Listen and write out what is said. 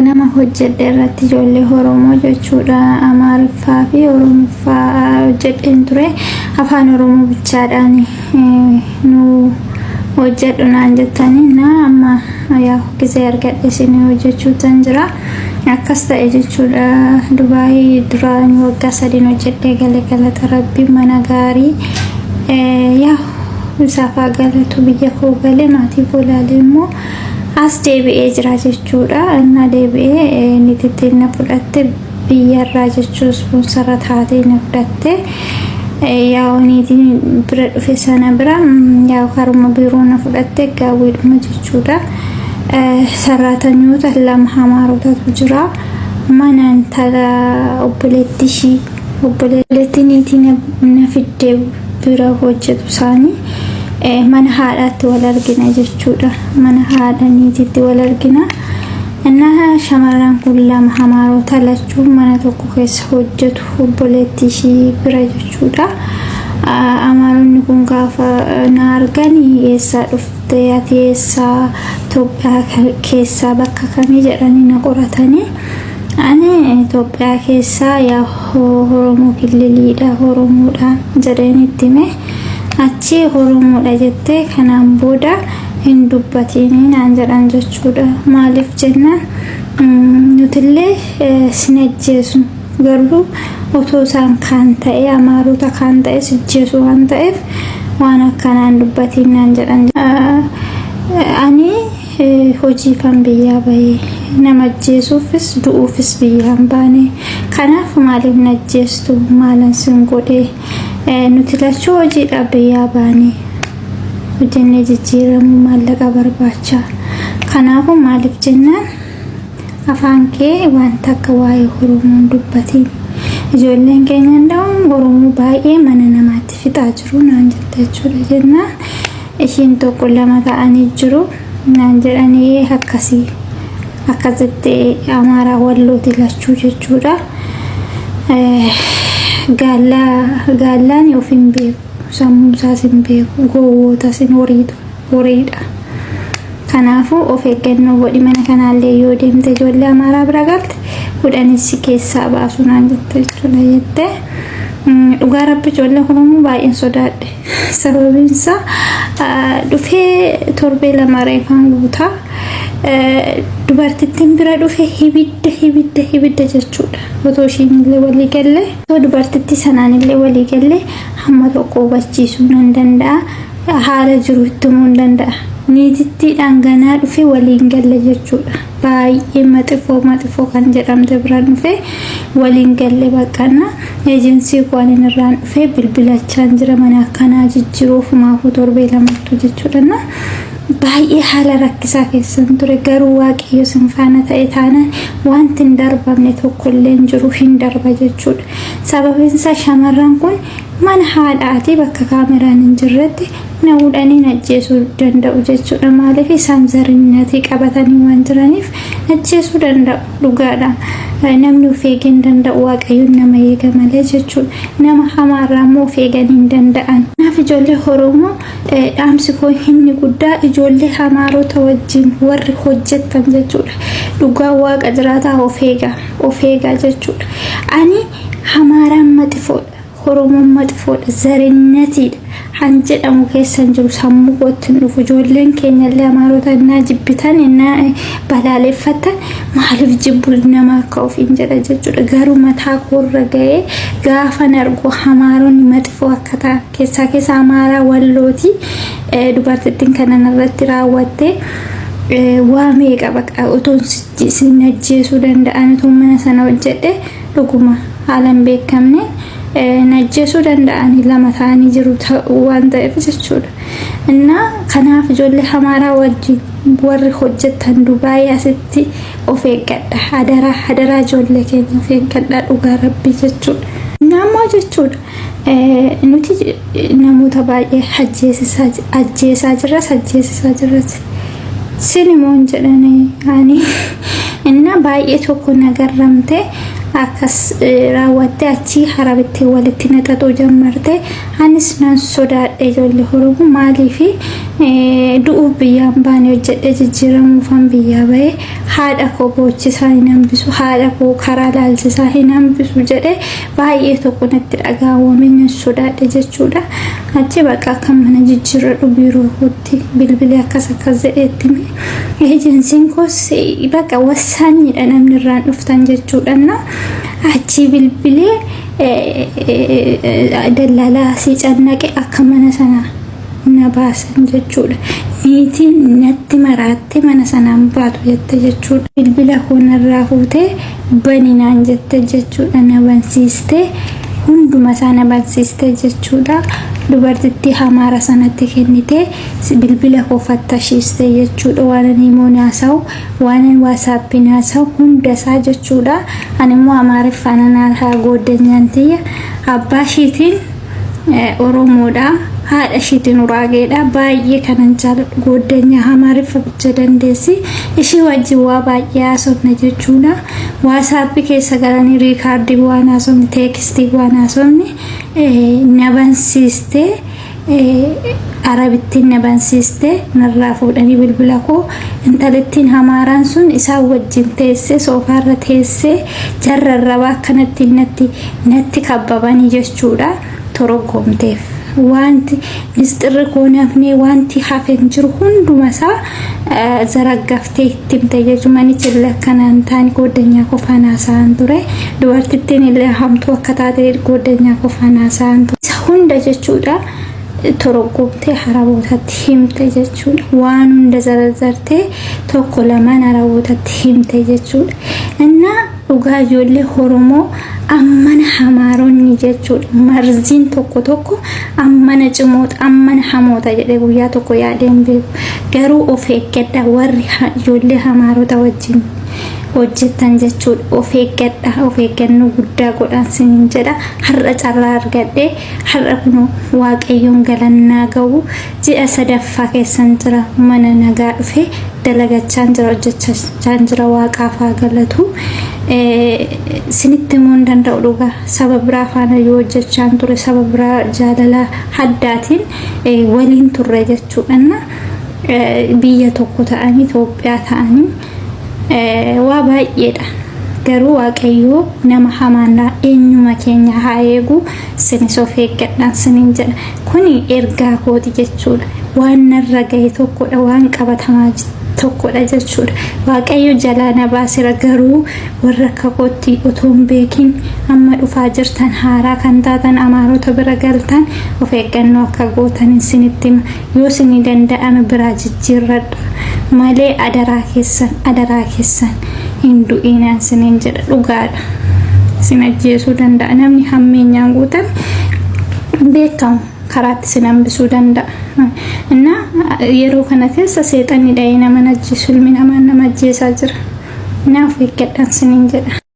nama hojjedhe irratti ijoollee Oromoo jechuudha Amaariffaa fi Oromoffaa hojjedheen ture afaan Oromoo bichaadhaan nu hojjedhu naan jettanii na amma yaa gisee argadhe isin hojjechuu tan jira akkas ta'e jechuudha Dubaay duraan waggaa 3 hojjedhee galata Rabbii mana gaarii yaa safaa galatu biyya koo galee maatii bolaalee immoo as deebi'ee jira jechuudha anna deebi'ee nititti na fudhatte biyyarraa jechuu sponsora taatee na fudhatte yaa niitiin bira dhufe sana bira yaa karuma biiroo na fudhatte gaawwiidhuma jechuudha saraatanyoota lama hamaarotatu jira mana intala obboleetti niitiin na fidde bira hojjetu isaanii mana haadhaatti wal argina jechuudha mana haadhaniititti wal argina inna shamarran kun lama hamaarota lachuun mana tokko keessa hojjetu obboleetti ishii bira jechuudha amaaronni kun gaafa na argani eessaa dhufte ati eessaa Itoophiyaa keessaa bakka kamii jedhanii na qoratanii ani Itoophiyaa keessaa yaa Oromoo Kililiidha Oromoodha jedheen itti hime achi Oromoodha jettee kanaan booda hin dubbatini naan jedhan jechuudha maaliif jennaan nutillee sinajjeesu garuu otoo isaan kan ta'e amaarota kan ta'e sijjeesu waan ta'eef waan akkanaan dubbatiin naan jedhan ani hojii kan biyyaa bahee nama ajjeesuufis du'uufis biyyaan baane kanaaf maaliif najjeestu maalan sin godhee nuti lachuu hojiidha biyyaa baane hojjennee jijjiiramuu maallaqa barbaacha kanaafuu maaliif jennaan afaan kee wanta akka waa'ee Oromoo dubbatiin ijoolleen keenya hundaan Oromoo baay'ee mana namaatti fixaa jiru naan jette jechuudha jennaan ishiin tokko lama ta'anii jiru naan jedhanii akkasitti Amaaraa Wallooti lachuu jechuudha gaallaan ofiin beeku sammuu isaas hin beeku gowwoota sin horiidha kanaafuu of eeggannoo godhi mana kanaallee yoo deemte ijoollee Amaaraa bira galte kudhanis keessaa baasu naan jette jechuudha jettee dhugaa Rabbi ijoollee Oromoo baay'een sodaadhe sababiinsa dhufee torbee lama reefaan guutaa dubartittiin bira dhufe hibidda jechuudha otoo ishiin illee walii galle otoo dubartitti sanaan illee walii galle hamma tokko hubachiisuu nan danda'a haala jiru ittimuu hin danda'a niititti dhanganaa dhufe waliin galle jechuudha baay'ee maxifoo kan jedhamte bira dhufe waliin galle baqqana eejensii waan irraan dhufe bilbilachaan jira mana akkanaa jijjiiruuf maafuu torbee lamattu jechuudha baay'ee haala rakkisaa keessan ture garuu waaqayyo sin faana ta'e taanaan wanti hin darbamne tokkollee hin jiru hin darba jechuudha sababiinsa shamarran kun mana haadhaati bakka kaameraan hin jirretti na fuudhanii ajjeesuu danda'u jechuudha maaliif isaan zarinnati qabatanii waan jiraniif ajjeesuu danda'u dhugaadha namni of eeguu hin danda'u waaqayyoon nama eega malee jechuudha nama hamaarraa immoo of eeguu hin danda'an naaf ijoollee Oromoo dhaamsi koo inni guddaa ijoollee hamaarota wajjin warri hojjettan jechuudha dhugaa waaqa jiraataa of eegaa jechuudha ani hamaaraan maxifoodha Oromoon maxifoodha zarinnatiidha han jedhamu keessan jiru sammuu kootiin dhufu ijoolleen keenya illee amaarota innaa jibbitan innaa balaaleffatan maaliif jibbu nama akka ofiin jedha jechuudha garuu mataa koorra ga'ee gaafa nargu hamaaronni maxifoo akka ta'a keessa Amaaraa Wallooti dubartittiin kanan irratti raawwatte waa meeqa baqa utuun sin ajjeesuu danda'an utuun mana sana hojjedhe dhuguma haalan beekamne najjeesuu danda'anii lama ta'anii jiru waan ta'eef jechuudha innaa kanaaf ijoollee Amaaraa wajjin warri hojjettan Dubaay asitti of eeggadha hadaraa ijoollee keenya of eeggadha dhugaa Rabbii jechuudha namoo jechuudha nuti namoota baay'ee ajjeesaa jirra sinimoon jedhanii ani inna baay'ee tokko nagarramte akkas raawwatte achi harabitti walitti naqaxuu jammarte anis nan sodaadhe ijoollee Oromoo maaliif du'uu biyyaan baane hojjedhe jijjiiramuufan biyyaa bahe haadha koo boochisaa hin hambisu, haadha koo karaa laalchisaa hin hambisu jedhee baay'ee tokko natti dhagaawwame nan sodaadhe jechuudha. Achi bakka akka mana jijjiirradhu biiroo kootti bilbilee akkas jedheetti eejensiin koos bakka wasaanidha namni irraan dhuftan jechuudha. Achi bilbilee dallaalaa si cannaqe akka mana sana na baasan jechuudha. Niitiin natti maraatte mana sanaan baatu jette jechuudha. Bilbila koonarraa fuutee baninaan jette jechuudha. Na bansiiste hunduma isaa na bansiiste jechuudha. Dubartittii hamaara sanatti kennite bilbila koo fattashiiste jechuudha. Waan ani moonaasa'u waan waasaappiin haasa'u hunda isaa jechuudha. Ani immoo amaariffaan haa gooddanyaan tiyya abbaa ishiitiin Oromoodha. Haadha ishiitiin Uraageedha. Baay'ee kanan jaalladhu gooddanyaa hamaariffa bicha dandeessi. Ishii wajjin waa baay'ee haasofne jechuudha. Waasaappii keessa galanii riikaardii waan haasofne teekstii waan haasofne na bansiiste arabittiin na bansiiste narraa fuudhanii bilbila koo intalittiin hamaaraan sun isaa wajjin teessee soofaarra teessee jarrarrabaa akkanatti natti kabbabanii jechuudha. Torogomteef wanti mistirri koonafne wanti hafeen jiru hunduma isaa zaraggaftee ittimte jechuudha. Manichi illee akkanaan taane gooddanyaa qofaan haasa'an ture. Dubartittiin illee hamtuu akka taate gooddanyaa qofaan haasa'an ture. Hunda jechuudha torogomtee harabootatti himte jechuudha. Waan hunda zarazartee tokko lamaan harabootatti himte jechuudha. Innaa dhugaa ijoollee Oromoo ammana hamaaronni jechuudha. Marziin tokko ammana cimoota ammana hamoota jedhee guyyaa tokko yaadeen beeku. Garuu of eeggadha warri ijoollee hamaarota wajjin hojjetan jechuudha. Of eeggadha, of eeggannoo guddaa godhaan sinin jedha. Har'a carraa argadhee har'a kun waaqayyoon galannaa ga'u ji'a sadaffaa keessan jira. Mana nagaa dhufee dalagachaan jira, hojjechaan jira. Waaqaaf haa galatu. Sinitti immoo danda'u dhugaa saba biraa faana yoo hojjechaan ture saba biraa jaalala haddaatiin waliin turre jechuudha. Biyya tokko ta'anii Itoophiyaa ta'anii waa baay'eedha. Garuu waaqayyoo nama hamaanaa eenyuma keenya haa eegu sinis of eeggadhaan sinin jedha. Kuni ergaa kooti jechuudha. Waan narra gahe tokkodha, waan qabatamaa tokkodha jechuudha. Waaqayyo jalaana baasira garuu warra akka kootti otoo hin beekin amma dhufaa jirtan haaraa kan taatan amaarota bira galtan of eeggannoo akka gootan sinitti yoo sinii danda'ame biraa jijjiirradha malee adaraa keessan hin du'inaan sinin jedha. Dhugaadha. Sin ajjeesuu danda'a namni hammeenyaan guutan beekamu karaatti sin hambisuu danda'a. Yeroo kana keessa seexanni dha'ee nama ajjeesu ilmi namaa nama ajjeesaa jira. Of eeggadhaan sinin jedha.